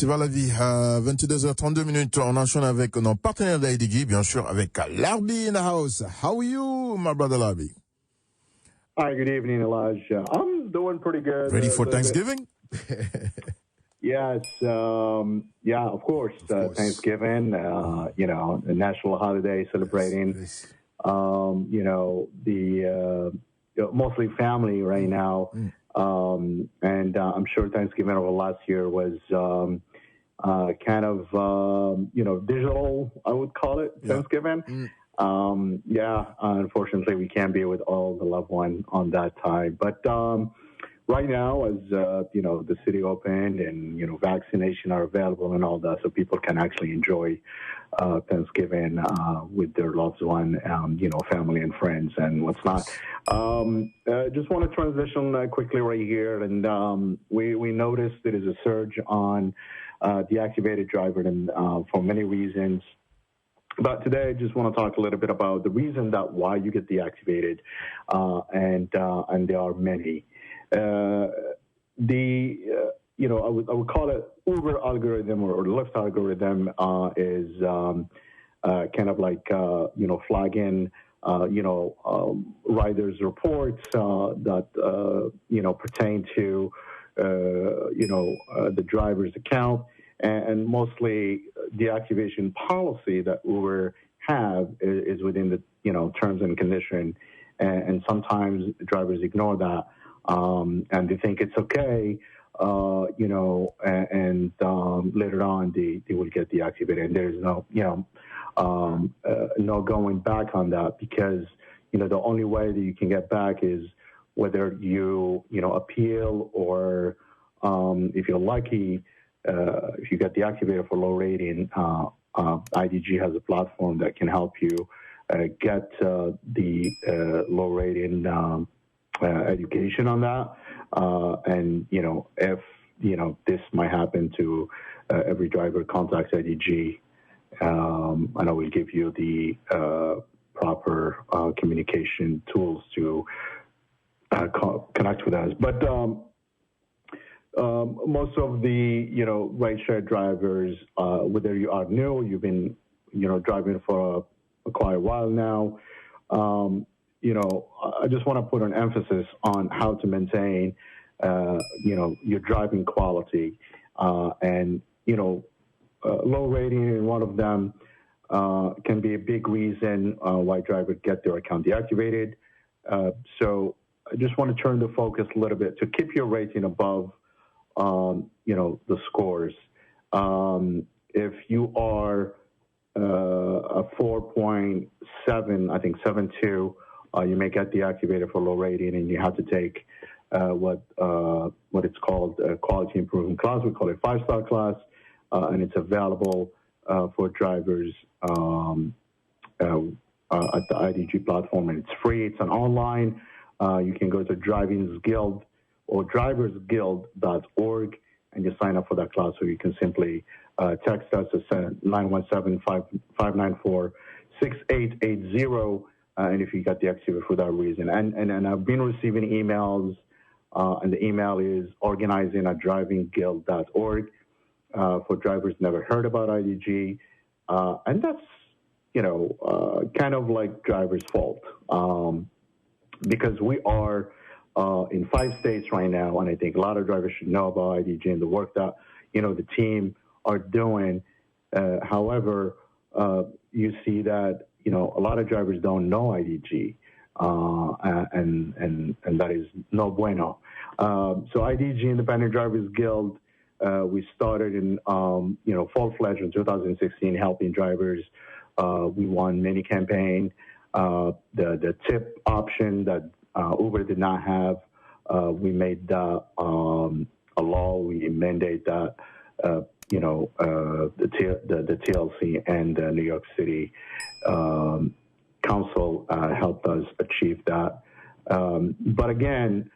C'est vers la vie à 22h32 minutes. On enchaîne avec nos partenaires d'IDG, bien sûr, avec Larbi in the house. How are you, my brother Larbi? Hi, good evening, Elijah. I'm doing pretty good. Ready for Thanksgiving? Yes, of course. Thanksgiving, a national holiday celebrating, Yes. mostly family right now. And I'm sure Thanksgiving over last year was kind of, digital, I would call it, Thanksgiving. Unfortunately, we can't be with all the loved ones on that time. But right now, as, the city opened and, vaccination are available and all that, so people can actually enjoy Thanksgiving with their loved one, family and friends and what's not. Just want to transition quickly right here. And we noticed there is a surge on deactivated drivers and for many reasons. But today, I just want to talk a little bit about the reason why you get deactivated, and there are many. I would call it Uber algorithm or Lyft algorithm is kind of like flagging riders' reports that pertain to the driver's account. And mostly deactivation policy that Uber have is within the terms and conditions, and sometimes drivers ignore that, and they think it's okay, and later on they will get deactivated, and there's no going back on that, because the only way that you can get back is whether you appeal, or if you're lucky. If you get deactivated for low rating, IDG has a platform that can help you get the low rating education on that. And if this might happen to every driver, contacts IDG, and I will give you the proper communication tools to connect with us. But most of the, rideshare drivers, whether you are new, you've been, driving for quite a while now, I just want to put an emphasis on how to maintain, your driving quality, and, low rating in one of them can be a big reason why drivers get their account deactivated. So I just want to turn the focus a little bit to keep your rating above the scores. If you are a 4.7, I think 7.2, you may get deactivated for low rating, and you have to take what it's called a quality improvement class. We call it 5-star class, and it's available for drivers at the IDG platform, and it's free. It's an online. You can go to Driving Guild or driversguild.org, and you sign up for that class, so you can simply text us at 917-594-6880, and if you got deactivated for that reason. And I've been receiving emails, and the email is organizing@drivingguild.org for drivers never heard about IDG, and that's, kind of like drivers' fault, because we are in 5 states right now, and I think a lot of drivers should know about IDG and the work that, the team are doing. However, you see that, a lot of drivers don't know IDG, and that is no bueno. So IDG, Independent Drivers Guild, we started in, full-fledged in 2016, helping drivers. We won many campaigns. The tip option that Uber did not have, we made that a law. We mandate that, the TLC and the New York City Council helped us achieve that. But again,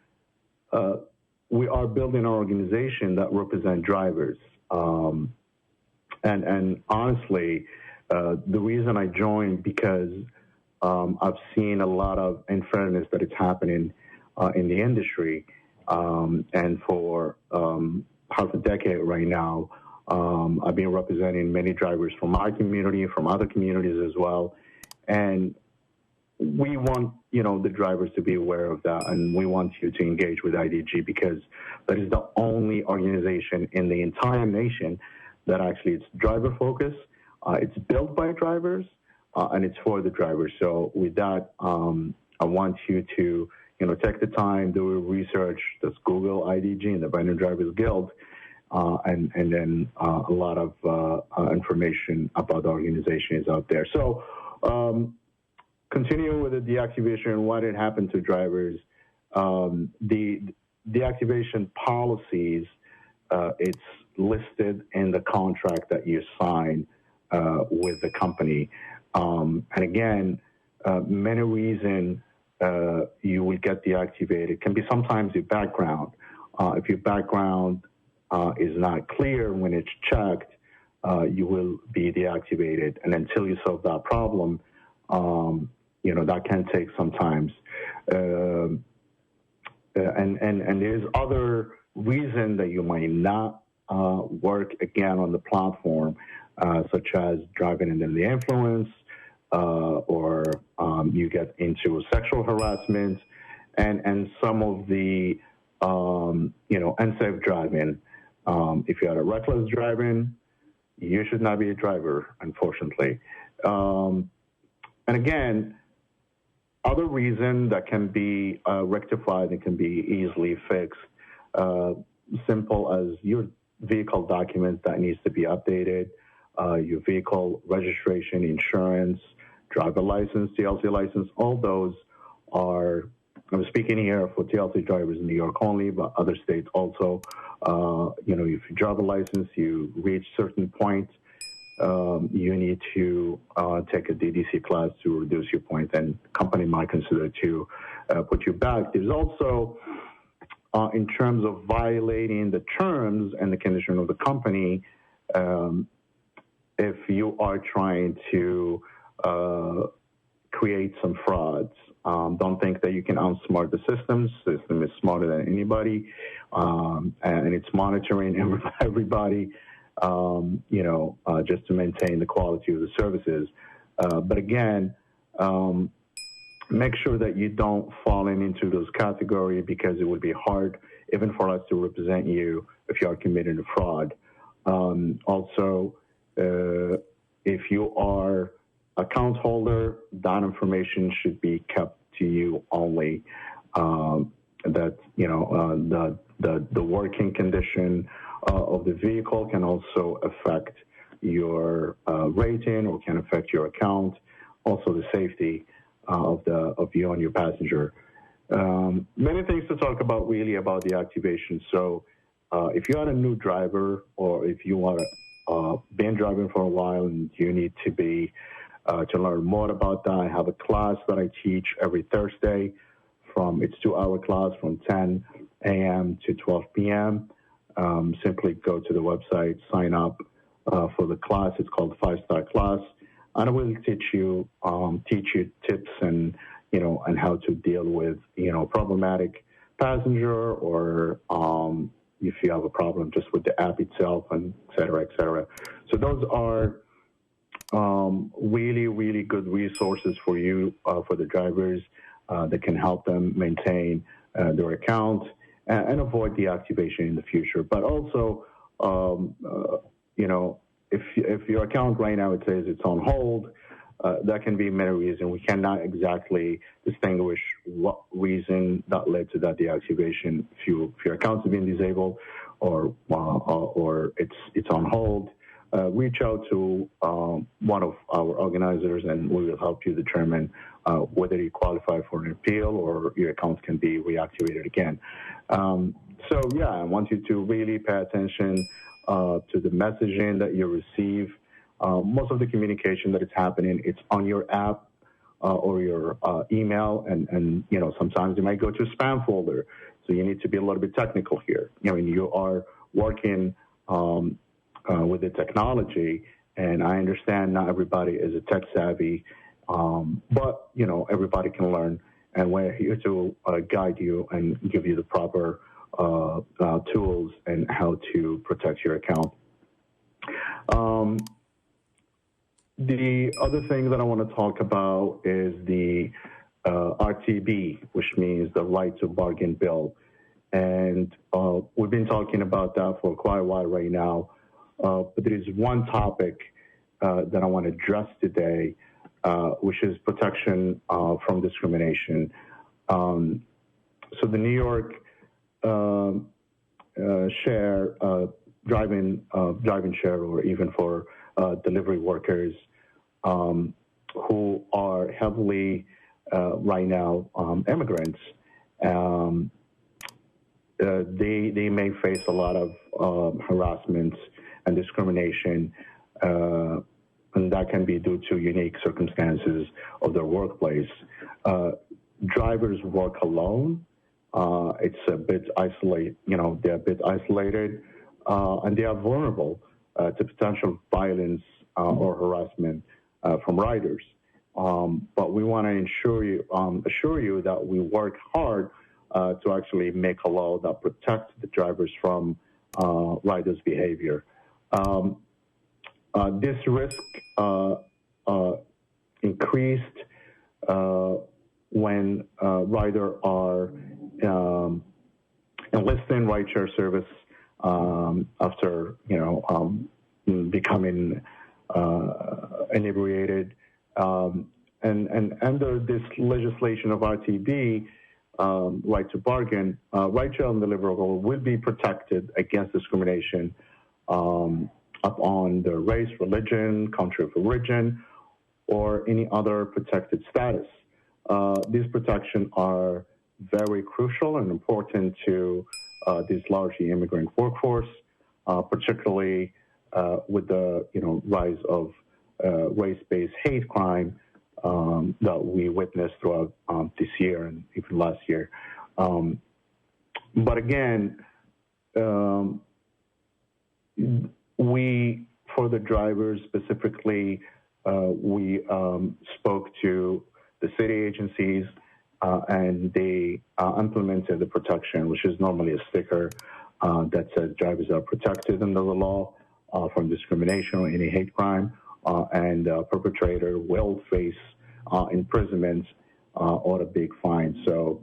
we are building an organization that represents drivers. And honestly, the reason I joined, because I've seen a lot of unfairness that is happening in the industry. And for half a decade right now, I've been representing many drivers from my community, from other communities as well. And we want, the drivers to be aware of that, and we want you to engage with IDG because that is the only organization in the entire nation that actually it's driver focused. It's built by drivers, and it's for the drivers. So with that, I want you to, take the time, do research, just Google IDG, Independent Drivers Guild, and then a lot of information about the organization is out there. So continuing with the deactivation, what had happened to drivers, the deactivation policies, it's listed in the contract that you sign with the company. And again, many reasons you will get deactivated. It can be sometimes your background. If your background is not clear when it's checked, you will be deactivated. And until you solve that problem, that can take some time. And there's other reason that you might not work again on the platform, such as driving under the influence, or you get into sexual harassment, and some of the unsafe driving. If you are reckless driving, you should not be a driver, unfortunately. And again, other reason that can be rectified and can be easily fixed, simple as your vehicle document that needs to be updated, your vehicle registration, insurance, driver license, TLC license, all those are, I'm speaking here for TLC drivers in New York only, but other states also. If your driver license, you reach certain points, you need to take a DDC class to reduce your points, and company might consider to put you back. There's also, in terms of violating the terms and the condition of the company, if you are trying to create some frauds, don't think that you can outsmart the system. The system is smarter than anybody, and it's monitoring everybody, just to maintain the quality of the services. But again, make sure that you don't fall into those categories, because it would be hard even for us to represent you if you are committing a fraud. Also, if you are account holder, that information should be kept to you only. The working condition of the vehicle can also affect your rating, or can affect your account. Also, the safety of you and your passenger. Many things to talk about really about the activation. So, if you are a new driver, or if you are been driving for a while and you need to be to learn more about that, I have a class that I teach every Thursday. It's 2-hour class from 10 a.m. to 12 p.m. Simply go to the website, sign up for the class. It's called 5-star class, and I will teach you tips and how to deal with problematic passenger, or if you have a problem just with the app itself, and et cetera, et cetera. So those are really, really good resources for you, for the drivers, that can help them maintain their account and avoid deactivation in the future. But also, if your account right now, it says it's on hold, that can be many reasons. We cannot exactly distinguish what reason that led to that deactivation. If your account is being disabled, or it's on hold, reach out to one of our organizers, and we will help you determine whether you qualify for an appeal or your account can be reactivated again. I want you to really pay attention to the messaging that you receive. Most of the communication that is happening, it's on your app or your email, and sometimes you might go to a spam folder. So you need to be a little bit technical here. You are working with the technology, and I understand not everybody is a tech savvy, but everybody can learn, and we're here to guide you and give you the proper tools and how to protect your account. The other thing that I want to talk about is the RTB, which means the Right to Bargain Bill. And we've been talking about that for quite a while right now. But there is one topic that I want to address today, which is protection from discrimination. So the New York share, driving share, or even for delivery workers who are heavily right now immigrants, they may face a lot of harassment and discrimination, and that can be due to unique circumstances of their workplace. Drivers work alone. It's a bit isolated, they're a bit isolated, and they are vulnerable to potential violence or harassment from riders. But we want to assure you that we work hard to actually make a law that protects the drivers from riders' behavior. This risk increased when riders are enlisting rideshare service after becoming inebriated, and under this legislation of RTB, right to bargain, rideshare and deliverable will be protected against discrimination upon their race, religion, country of origin, or any other protected status. These protections are very crucial and important to this largely immigrant workforce, particularly with the rise of race-based hate crime that we witnessed throughout this year and even last year. But again, for the drivers specifically, we spoke to the city agencies, and they implemented the protection, which is normally a sticker that says drivers are protected under the law from discrimination or any hate crime, and the perpetrator will face imprisonment or a big fine. So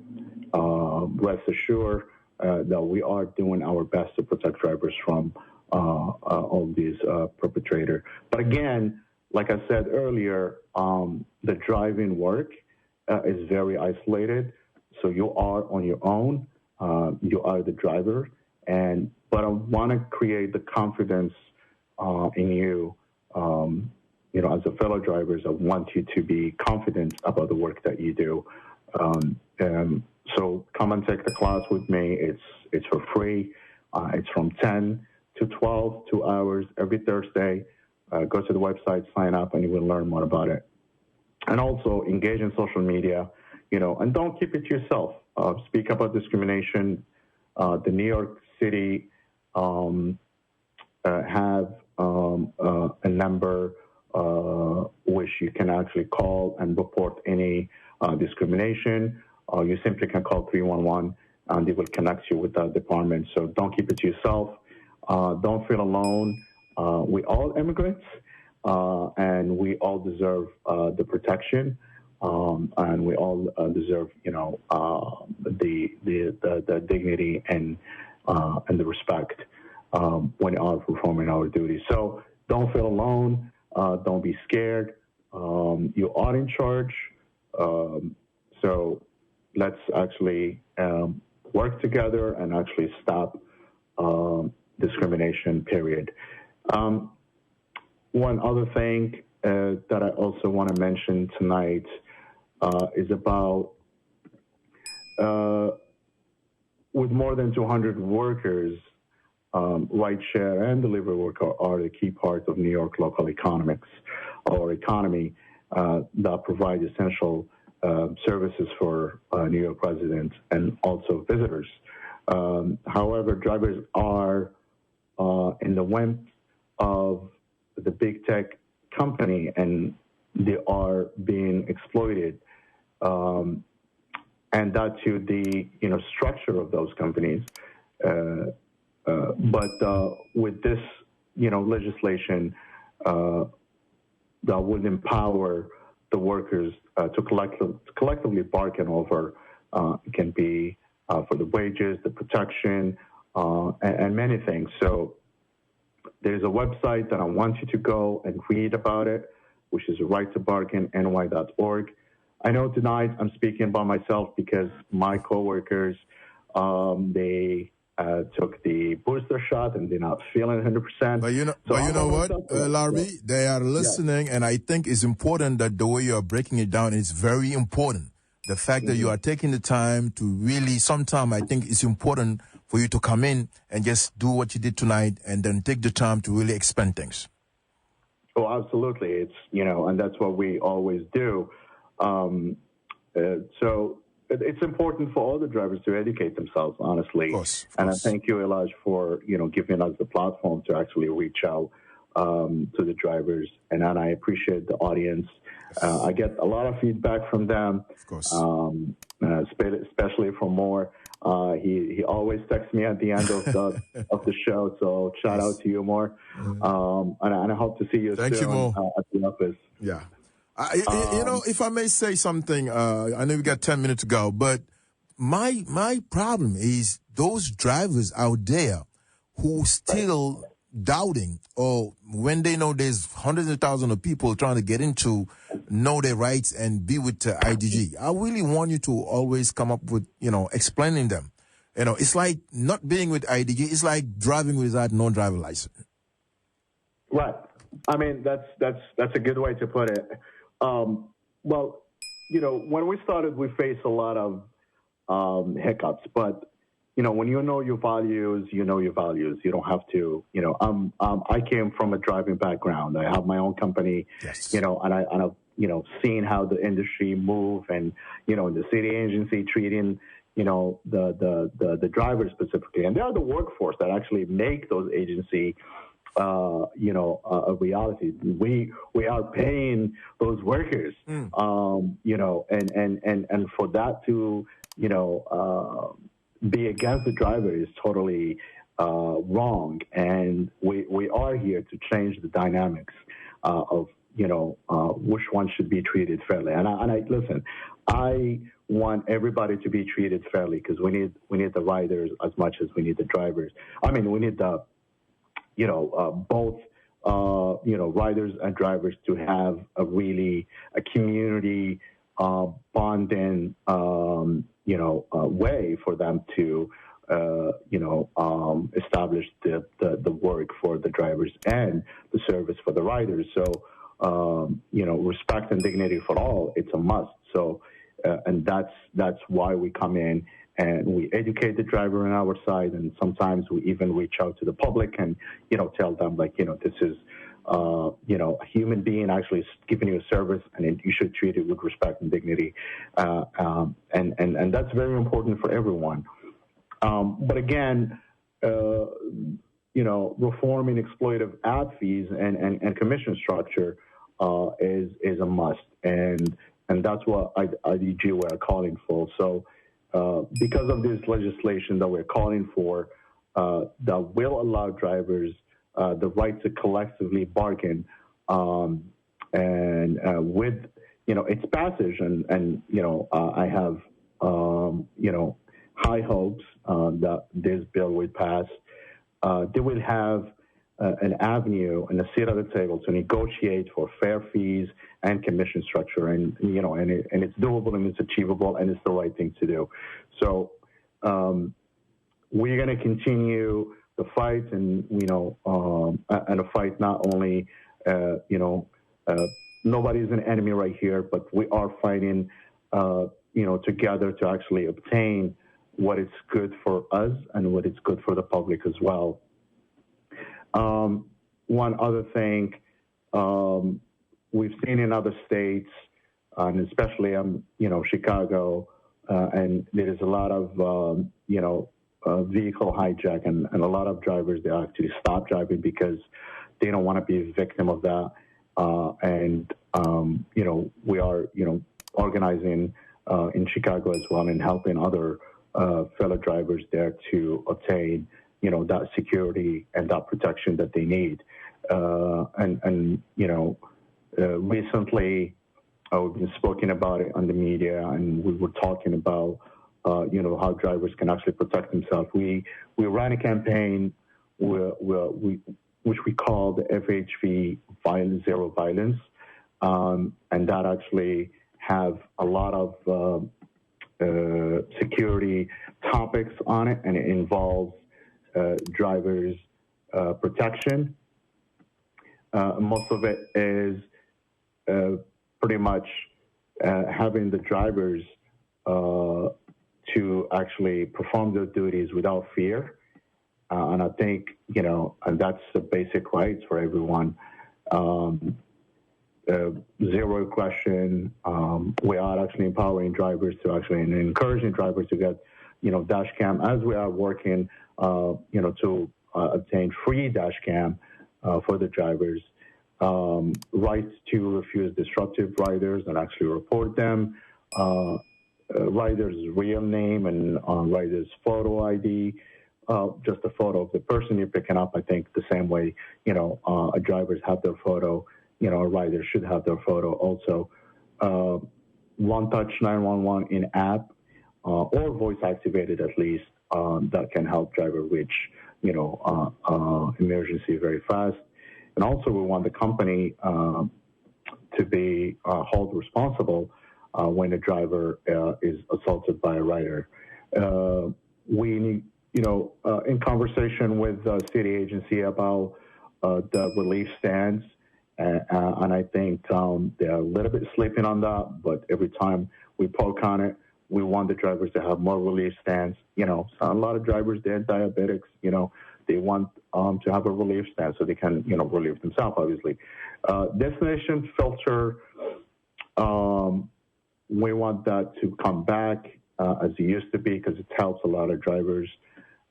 rest assured that we are doing our best to protect drivers from all these perpetrators. But again, like I said earlier, the driving work is very isolated. So you are on your own. You are the driver. But I want to create the confidence in you, as a fellow drivers. I want you to be confident about the work that you do. So come and take the class with me. It's for free. It's from 10 to 12, 2 hours every Thursday. Go to the website, sign up, and you will learn more about it. And also engage in social media, and don't keep it to yourself. Speak about discrimination. The New York City have a number which you can actually call and report any discrimination. You simply can call 311, and they will connect you with that department. So don't keep it to yourself. Don't feel alone. We all immigrants, and we all deserve the protection, and we all deserve, the dignity and the respect when we are performing our duties. So don't feel alone. Don't be scared. You are in charge. So let's actually work together and actually stop discrimination, period. One other thing that I also want to mention tonight is about with more than 200 workers, rideshare and delivery worker are the key part of New York local economics or economy that provide essential services for New York residents and also visitors. However, drivers are in the whim of the big tech company, and they are being exploited, and that to the structure of those companies. But with this legislation that would empower the workers to collectively bargain over. It can be for the wages, the protection, and many things. So there's a website that I want you to go and read about it, which is righttobargainny.org. I know tonight I'm speaking by myself because my coworkers, they took the booster shot and they're not feeling 100%. But you know what, Larry? They are listening, and I think it's important that the way you are breaking it down is very important. The fact that you are taking the time to really, sometime I think it's important for you to come in and just do what you did tonight and then take the time to really expand things. Oh, absolutely. It's, and that's what we always do. So it's important for all the drivers to educate themselves, honestly. Of course. And I thank you, Elijah, for, giving us the platform to actually reach out to the drivers. And I appreciate the audience. I get a lot of feedback from them, of course, especially from Moore. He always texts me at the end of the show. So shout out to you, Moore. And I hope to see you Thank soon you, Mo. At the office. Yeah. If I may say something, I know we got 10 minutes to go, but my problem is those drivers out there who still doubting, or when they know there's hundreds of thousands of people trying to get into, know their rights and be with IDG. I really want you to always come up with, explaining them. It's like not being with IDG. It's like driving without no driver license. Right. I mean, that's a good way to put it. Well, when we started, we faced a lot of hiccups, but when you know your values, you know your values. You don't have to, I came from a driving background. I have my own company, yes. And I've, seen how the industry move and, the city agency treating, the drivers specifically. And they are the workforce that actually make those agency, a reality. We are paying those workers, and for that to, be against the driver is totally wrong, and we are here to change the dynamics of which one should be treated fairly. And I listen. I want everybody to be treated fairly because we need the riders as much as we need the drivers. I mean, we need the both riders and drivers to have a community bonding way for them to establish the work for the drivers and the service for the riders. So respect and dignity for all, it's a must. So and that's why we come in and we educate the driver on our side, and sometimes we even reach out to the public and tell them this is a human being actually giving you a service, and you should treat it with respect and dignity. And that's very important for everyone. But again, reforming exploitative ad fees and commission structure is a must, and that's what IDG we're calling for. So because of this legislation that we're calling for, that will allow drivers the right to collectively bargain, and with its passage, and I have high hopes that this bill will pass. They will have an avenue and a seat at the table to negotiate for fair fees and commission structure, and it's doable and it's achievable and it's the right thing to do. So we're going to continue the fight, and and a fight not only nobody's an enemy right here, but we are fighting together to actually obtain what is good for us and what is good for the public as well. One other thing, we've seen in other states, and especially Chicago, and there is a lot of vehicle hijack, and a lot of drivers, they actually stop driving because they don't want to be a victim of that. We are organizing in Chicago as well and helping other fellow drivers there to obtain that security and that protection that they need. Recently, we've been speaking about it on the media, and we were talking about, how drivers can actually protect themselves. We ran a campaign which we call the FHV Zero Violence, and that actually have a lot of security topics on it, and it involves drivers' protection. Most of it is pretty much having the drivers to actually perform their duties without fear. And I think, and that's the basic rights for everyone. Zero question. We are actually empowering drivers to actually and encouraging drivers to get, dash cam, as we are working, to obtain free dash cam for the drivers. Rights to refuse disruptive riders and actually report them. Rider's real name and rider's photo ID. Just a photo of the person you're picking up. I think the same way, drivers have their photo, a rider should have their photo also. One Touch 911 in app or voice activated at least, that can help driver reach, emergency very fast. And also we want the company to be held responsible when a driver is assaulted by a rider. We need, in conversation with the city agency about the relief stands, and I think they're a little bit sleeping on that, but every time we poke on it, we want the drivers to have more relief stands. So a lot of drivers, they're diabetics, they want to have a relief stand so they can, relieve themselves, obviously. Destination filter, we want that to come back as it used to be, because it helps a lot of drivers.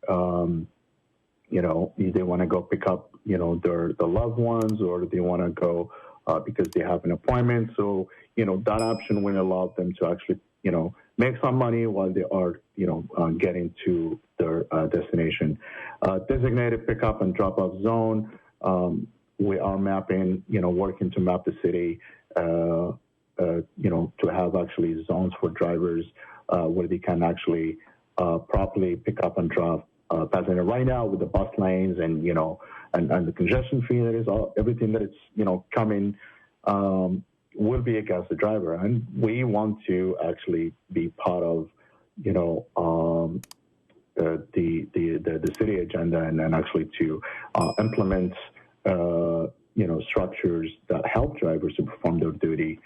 They want to go pick up, their loved ones, or they want to go because they have an appointment. So, that option will allow them to actually, make some money while they are, getting to their destination. Designated pickup and drop-off zone. We are mapping, working to map the city, to have actually zones for drivers where they can actually properly pick up and drop passenger. Right now, with the bus lanes and and the congestion fee, that is everything that it's coming will be against the driver, and we want to actually be part of the city agenda, and then actually to implement structures that help drivers to perform their duty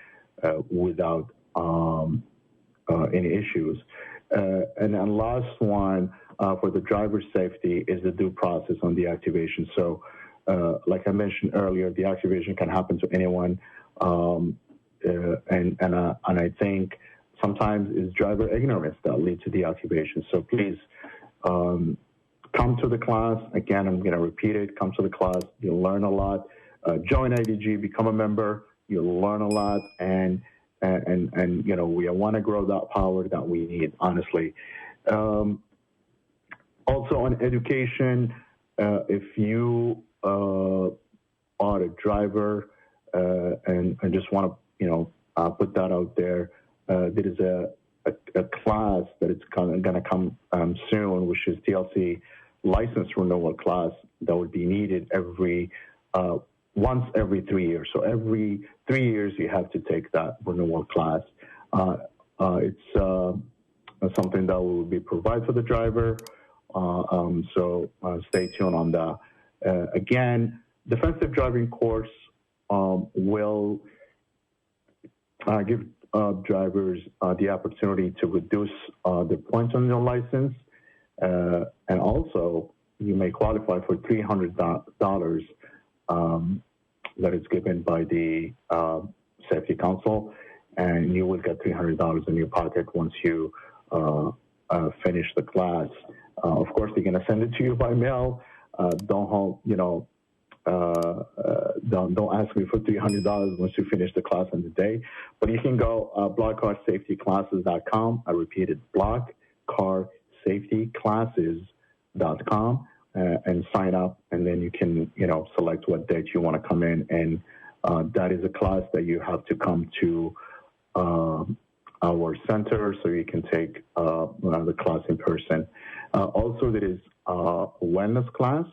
without any issues. And then last one for the driver's safety is the due process on the activation. So like I mentioned earlier, the activation can happen to anyone. And I think sometimes it's driver ignorance that leads to deactivation. So please come to the class. Again, I'm going to repeat it. Come to the class. You'll learn a lot. Join IDG. Become a member. You'll learn a lot. And we want to grow that power that we need, honestly. Also on education, if you are a driver, and I just want to, put that out there. There is a class that it's going to come soon, which is TLC license renewal class that would be needed once every 3 years. So every 3 years you have to take that renewal class. It's something that will be provided for the driver. So stay tuned on that. Again, defensive driving course will give drivers the opportunity to reduce the points on your license, and also you may qualify for $300 that is given by the Safety Council, and you will get $300 in your pocket once you finish the class. Of course, they're going to send it to you by mail. Don't ask me for $300 once you finish the class on the day. But you can go blockcarsafetyclasses.com. I repeated, blockcarsafetyclasses.com, and sign up, and then you can, select what date you want to come in. And that is a class that you have to come to our center so you can take the class in person. Also, there is a wellness class.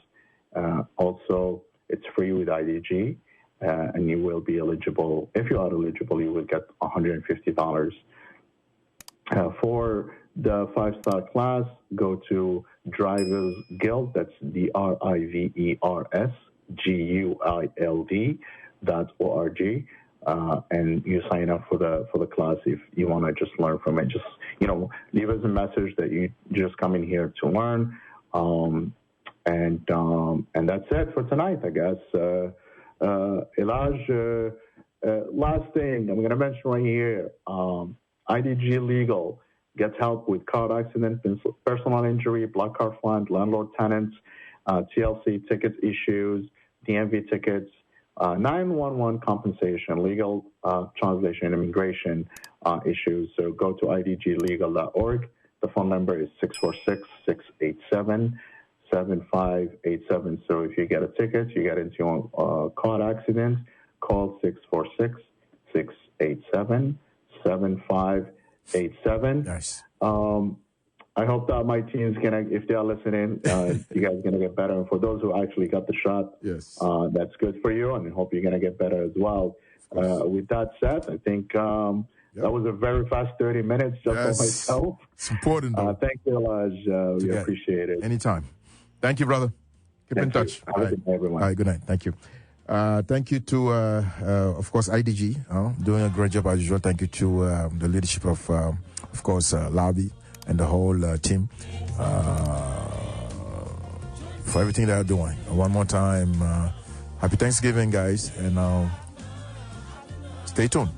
Also, it's free with IDG, and you will be eligible. If you are eligible, you will get $150. For the 5-star class, go to Drivers Guild. That's DriversGuild.org, and you sign up for the class if you want to just learn from it. Just leave us a message that you just come in here to learn, and that's it for tonight, I guess. Elijah, last thing I'm going to mention right here. IDG Legal gets help with car accident, personal injury, block car fund, landlord tenants, TLC ticket issues, DMV tickets, 911 compensation, legal translation, immigration issues. So go to idglegal.org. The phone number is 646-687-7587. So if you get a ticket, you get into a car accident, call 646-687-7587. Nice. I hope that my team's if they are listening, you guys are gonna get better. And for those who actually got the shot, yes, that's good for you, and I hope you're gonna get better as well. With that said, I think that was a very fast 30 minutes just for myself. It's important, though. Thank you, Elijah. We appreciate it. Anytime. Thank you, brother. Keep in touch. Have a good day, everyone. All right, good night. Thank you. Thank you to, of course, IDG, doing a great job as usual. Thank you to the leadership of course, Labi and the whole team for everything they are doing. One more time, happy Thanksgiving, guys, and stay tuned.